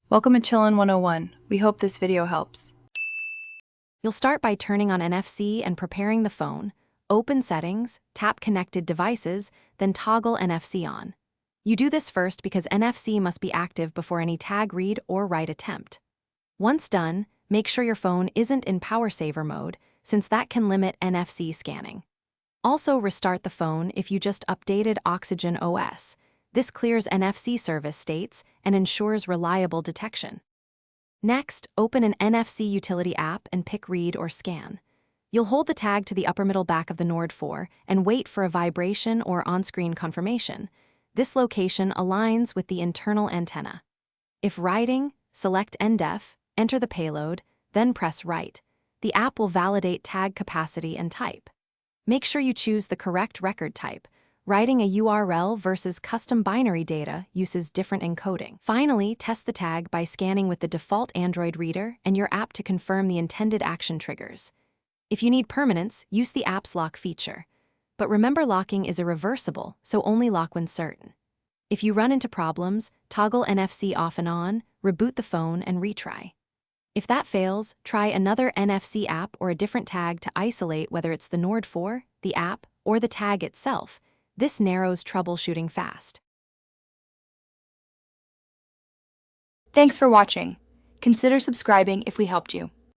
Welcome to Chillin' 101. We hope this video helps. You'll start by turning on NFC and preparing the phone. Open Settings, tap Connected Devices, then toggle NFC on. You do this first because NFC must be active before any tag read or write attempt. Once done, make sure your phone isn't in power saver mode, since that can limit NFC scanning. Also restart the phone if you just updated Oxygen OS. This clears NFC service states and ensures reliable detection. Next, open an NFC utility app and pick Read or Scan. You'll hold the tag to the upper middle back of the Nord 4 and wait for a vibration or on-screen confirmation. This location aligns with the internal antenna. If writing, select NDEF, enter the payload, then press Write. The app will validate tag capacity and type. Make sure you choose the correct record type. Writing a URL versus custom binary data uses different encoding. Finally, test the tag by scanning with the default Android reader and your app to confirm the intended action triggers. If you need permanence, use the app's lock feature. But remember, locking is irreversible, so only lock when certain. If you run into problems, toggle NFC off and on, reboot the phone, and retry. If that fails, try another NFC app or a different tag to isolate whether it's the Nord 4, the app, or the tag itself. This narrows troubleshooting fast. Thanks for watching. Consider subscribing if we helped you.